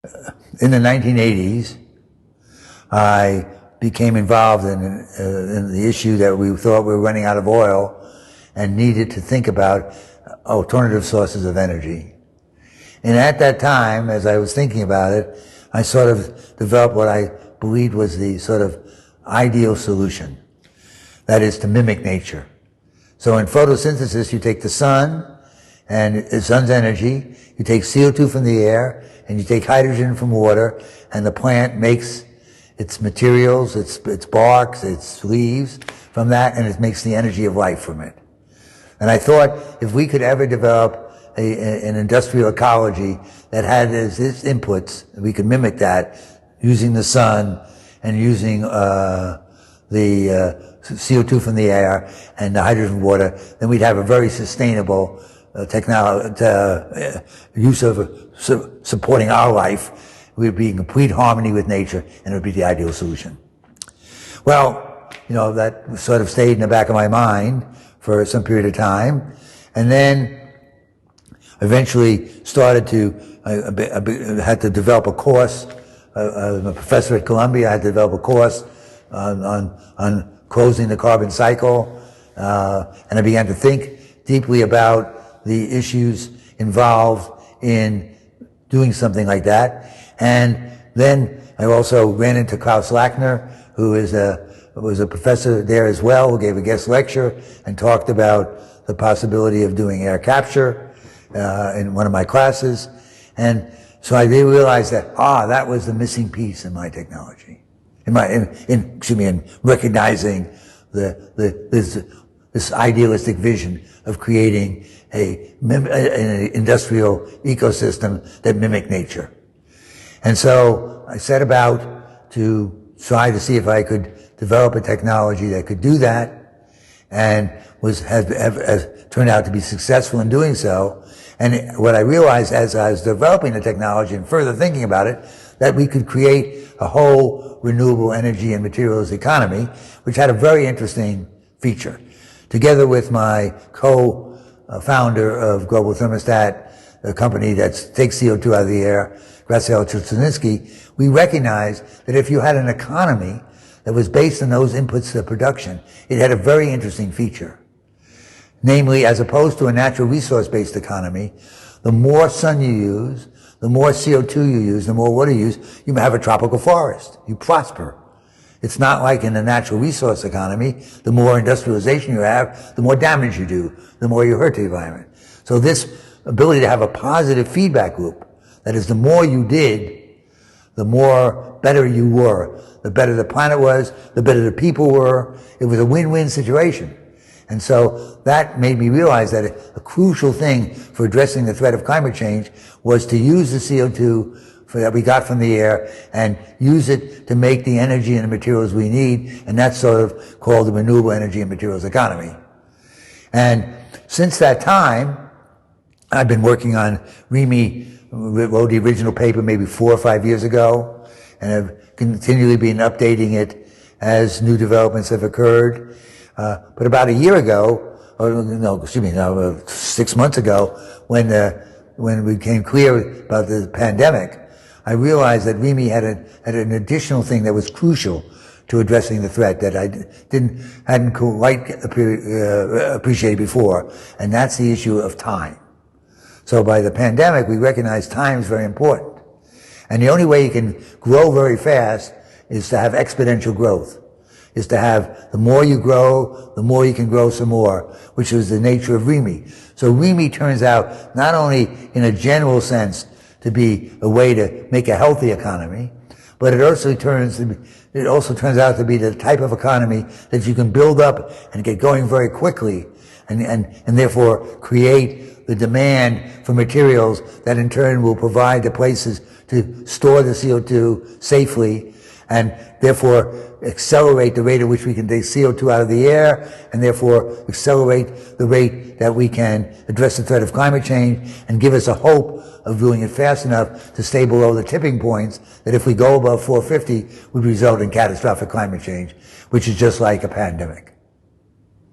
In the 1980s, I became involved in the issue that we thought we were running out of oil and needed to think about alternative sources of energy. And at that time, as I was thinking about it, I sort of developed what I believed was the sort of ideal solution. That is to mimic nature. So in photosynthesis, you take the sun and the sun's energy, you take CO2 from the air, and you take hydrogen from water, and the plant makes its materials, its barks, its leaves from that, and it makes the energy of life from it. And I thought if we could ever develop an industrial ecology that had as its inputs, we could mimic that using the sun and using the CO2 from the air and the hydrogen from water, then we'd have a very sustainable use of supporting our life. We'd be in complete harmony with nature, and it would be the ideal solution. Well, that sort of stayed in the back of my mind for some period of time, and then eventually started to, I had to develop a course. I'm a professor at Columbia. I had to develop a course on closing the carbon cycle, and I began to think deeply about the issues involved in doing something like that. And then I also ran into Klaus Lackner, who was a professor there as well, who gave a guest lecture and talked about the possibility of doing air capture in one of my classes. And so I realized that that was the missing piece in my technology, in recognizing this idealistic vision of creating an industrial ecosystem that mimicked nature. And so I set about to try to see if I could develop a technology that could do that, and has turned out to be successful in doing so. And what I realized as I was developing the technology and further thinking about it, that we could create a whole renewable energy and materials economy, which had a very interesting feature. Together with my co-founder of Global Thermostat, a company that takes CO2 out of the air, Graciela Trusniski, we recognized that if you had an economy that was based on those inputs to production, it had a very interesting feature. Namely, as opposed to a natural resource-based economy, the more sun you use, the more CO2 you use, the more water you use, you have a tropical forest. You prosper. It's not like in a natural resource economy, the more industrialization you have, the more damage you do, the more you hurt the environment. So this ability to have a positive feedback loop, that is, the more you did, the more better you were. The better the planet was, the better the people were. It was a win-win situation. And so that made me realize that a crucial thing for addressing the threat of climate change was to use the CO2 that we got from the air and use it to make the energy and the materials we need, and that's sort of called the Renewable Energy and Materials Economy. And since that time, I've been working on REME, wrote the original paper maybe 4 or 5 years ago, and have continually been updating it as new developments have occurred. But about a year ago, 6 months ago, when it became clear about the pandemic, I realized that REME had an additional thing that was crucial to addressing the threat that I hadn't quite appreciated before, and that's the issue of time. So by the pandemic, we recognized time is very important. And the only way you can grow very fast is to have exponential growth, is to have the more you grow, the more you can grow some more, which is the nature of REME. So REME turns out not only in a general sense to be a way to make a healthy economy, but it also turns out to be the type of economy that you can build up and get going very quickly, and therefore create the demand for materials that in turn will provide the places to store the CO2 safely, and therefore accelerate the rate at which we can take CO2 out of the air, and therefore accelerate the rate that we can address the threat of climate change, and give us a hope of doing it fast enough to stay below the tipping points that if we go above 450 would result in catastrophic climate change, which is just like a pandemic.